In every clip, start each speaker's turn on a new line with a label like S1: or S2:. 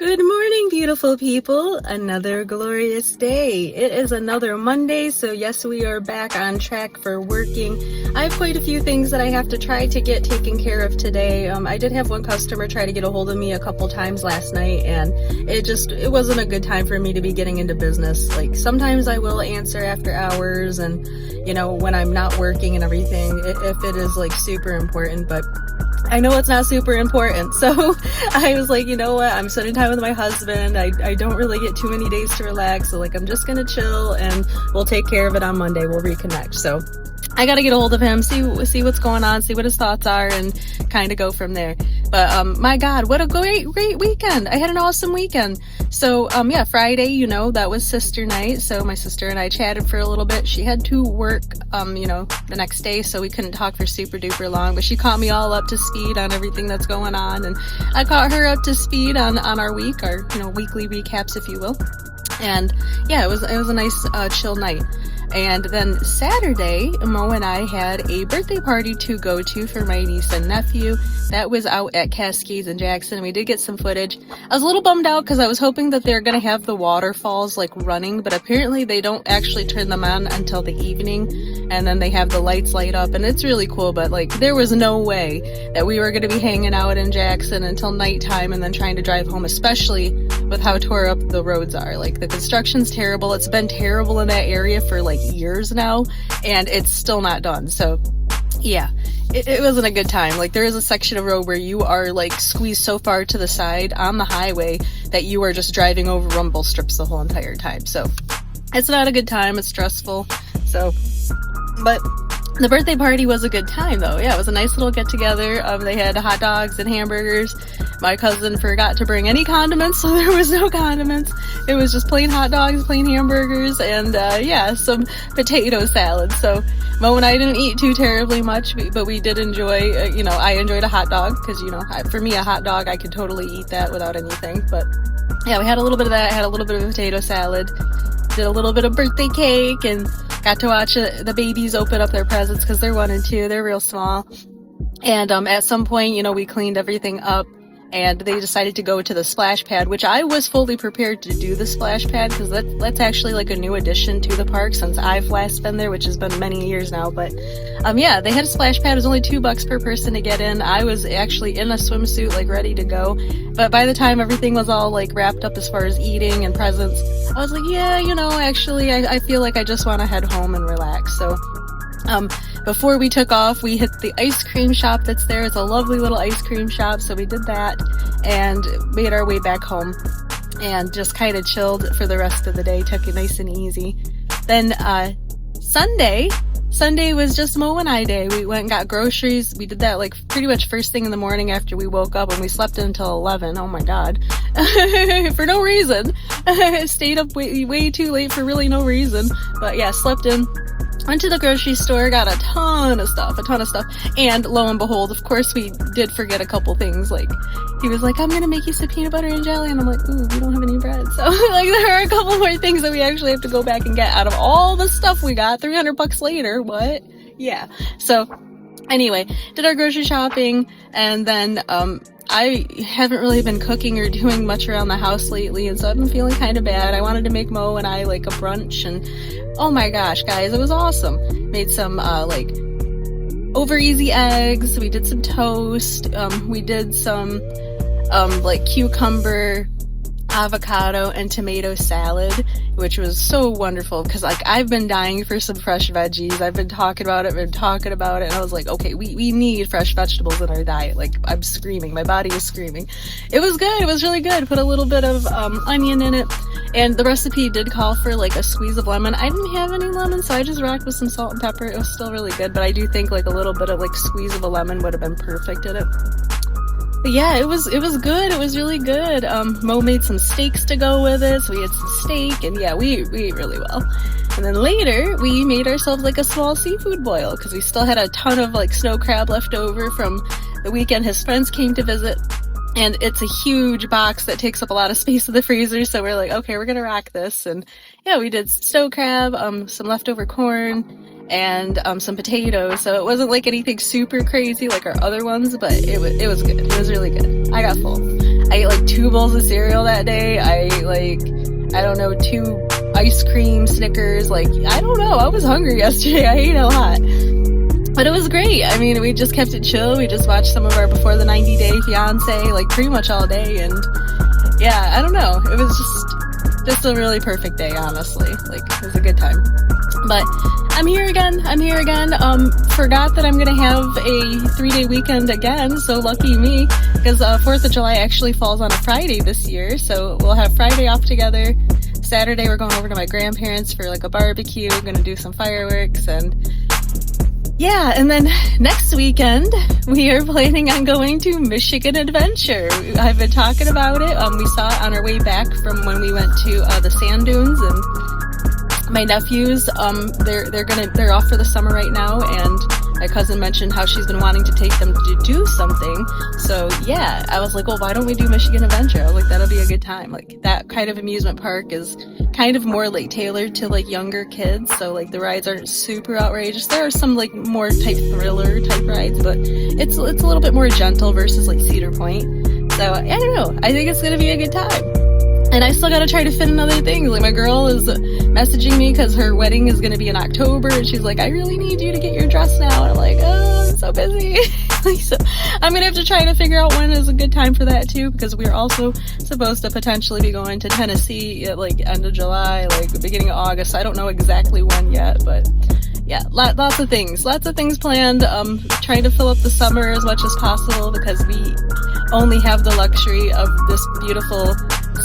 S1: Good morning, beautiful people. Another glorious day. It is another Monday, so yes, we are back on track for working. I have quite a few things that I have to try to get taken care of today. I did have one customer try to get a hold of me a couple times last night, and it wasn't a good time for me to be getting into business. Like, sometimes I will answer after hours and, when I'm not working and everything, if it is like super important, but I know it's not super important. So I was like, you know what? I'm spending time with my husband. I don't really get too many days to relax. So like, I'm just going to chill and we'll take care of it on Monday. We'll reconnect. So I got to get a hold of him, see what's going on, see what his thoughts are, and kind of go from there. But my God, what a great weekend. I had an awesome weekend. So Friday, that was sister night. So my sister and I chatted for a little bit. She had to work, the next day, so we couldn't talk for super duper long, but she caught me all up to speed on everything that's going on. And I caught her up to speed on our week, our, weekly recaps, if you will. And yeah, it was a nice chill night. And then Saturday, Mo and I had a birthday party to go to for my niece and nephew. That was out at Cascades in Jackson. We did get some footage. I was a little bummed out because I was hoping that they're going to have the waterfalls like running, but apparently they don't actually turn them on until the evening, and then they have the lights light up, and it's really cool. But like, there was no way that we were going to be hanging out in Jackson until nighttime and then trying to drive home, especially with how tore up the roads are. Like, the construction's terrible. It's been terrible in that area for like years now, and it's still not done. So yeah, it wasn't a good time. Like, there is a section of road where you are like squeezed so far to the side on the highway that you are just driving over rumble strips the whole entire time. So it's not a good time. It's stressful. So, but the birthday party was a good time though. Yeah, it was a nice little get together. They had hot dogs and hamburgers. My cousin forgot to bring any condiments, so there was no condiments. It was just plain hot dogs, plain hamburgers, and some potato salad. So Mo and I didn't eat too terribly much, but we did enjoy, I enjoyed a hot dog because, for me, a hot dog, I could totally eat that without anything. But yeah, we had a little bit of that, had a little bit of potato salad, did a little bit of birthday cake, and got to watch the babies open up their presents because they're 1 and 2. They're real small. And at some point, we cleaned everything up, and they decided to go to the splash pad, which I was fully prepared to do the splash pad because that's actually like a new addition to the park since I've last been there, which has been many years now. But they had a splash pad. It was only $2 per person to get in. I was actually in a swimsuit, like ready to go. But by the time everything was all like wrapped up as far as eating and presents, I was like, yeah, actually I feel like I just want to head home and relax. So before we took off, we hit the ice cream shop that's there. It's a lovely little ice cream shop, so we did that and made our way back home and just kind of chilled for the rest of the day, took it nice and easy. Then Sunday was just Mo and I day. We went and got groceries. We did that like pretty much first thing in the morning after we woke up, and we slept until 11. Oh my God. For no reason. Stayed up way too late for really no reason. But yeah, slept in. Went to the grocery store, got a ton of stuff, and lo and behold, of course, we did forget a couple things. Like, he was like, I'm gonna make you some peanut butter and jelly, and I'm like, ooh, we don't have any bread. So, like, there are a couple more things that we actually have to go back and get out of all the stuff we got $300 later. What? Yeah. So, anyway, did our grocery shopping, and then, I haven't really been cooking or doing much around the house lately, and so I've been feeling kind of bad. I wanted to make Mo and I like a brunch, and oh my gosh, guys, it was awesome. Made some over easy eggs. We did some toast. We did some cucumber, avocado, and tomato salad, which was so wonderful because like I've been dying for some fresh veggies. I've been talking about it, and I was like, okay, we need fresh vegetables in our diet. Like, I'm screaming, my body is screaming. It was good. It was really good. Put a little bit of onion in it, and the recipe did call for like a squeeze of lemon. I didn't have any lemon, so I just rocked with some salt and pepper. It was still really good, but I do think like a little bit of like squeeze of a lemon would have been perfect in it. But yeah, it was good. It was really good. Mo made some steaks to go with it, so we had some steak, and yeah, we ate really well. And then later, we made ourselves like a small seafood boil, because we still had a ton of like snow crab left over from the weekend his friends came to visit. And it's a huge box that takes up a lot of space in the freezer, so we're like, okay, we're gonna rock this. And yeah, we did snow crab, some leftover corn, and some potatoes. So it wasn't like anything super crazy like our other ones, but it was good. It was really good. I got full. I ate like 2 bowls of cereal that day. I don't know, 2 ice cream, Snickers. Like, I don't know. I was hungry yesterday. I ate a lot. But it was great. I mean, we just kept it chill. We just watched some of our Before the 90 Day Fiance, like pretty much all day. And yeah, I don't know. It was just a really perfect day, honestly. Like, it was a good time. But I'm here again. Forgot that I'm gonna have a 3-day weekend again, so lucky me, because 4th of July actually falls on a Friday this year, so we'll have Friday off together. Saturday we're going over to my grandparents for like a barbecue, gonna do some fireworks, and yeah, and then next weekend we are planning on going to Michigan Adventure. I've been talking about it. We saw it on our way back from when we went to the sand dunes, and my nephews, they're off for the summer right now, and my cousin mentioned how she's been wanting to take them to do something. So yeah, I was like, well, why don't we do Michigan Adventure? I was like, that'll be a good time. Like, that kind of amusement park is kind of more like tailored to like younger kids. So like the rides aren't super outrageous. There are some like more type thriller type rides, but it's a little bit more gentle versus like Cedar Point. So I don't know. I think it's gonna be a good time. And I still gotta try to fit in other things. Like, my girl is messaging me because her wedding is gonna be in October, and she's like, I really need you to get your dress now. And I'm like, oh, I'm so busy. So I'm gonna have to try to figure out when is a good time for that too, because we're also supposed to potentially be going to Tennessee at like end of July, like the beginning of August. I don't know exactly when yet, but yeah, lots of things planned. Trying to fill up the summer as much as possible, because we only have the luxury of this beautiful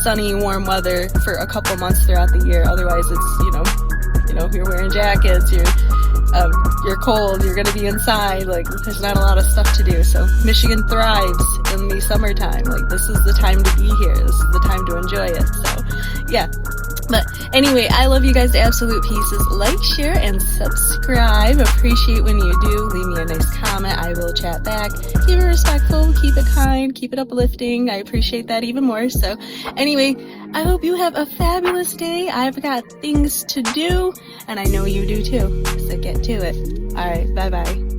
S1: sunny, warm weather for a couple months throughout the year. Otherwise, it's, you're wearing jackets, you're cold, you're gonna be inside, like, there's not a lot of stuff to do. So Michigan thrives in the summertime. Like, this is the time to be here. This is the time to enjoy it. So yeah. But anyway, I love you guys to absolute pieces. Like, share, and subscribe. Appreciate when you do. Leave me a nice comment. I will chat back. Keep it respectful, keep it kind, keep it uplifting. I appreciate that even more. So anyway, I hope you have a fabulous day. I've got things to do, and I know you do too. So get to it. All right, bye-bye.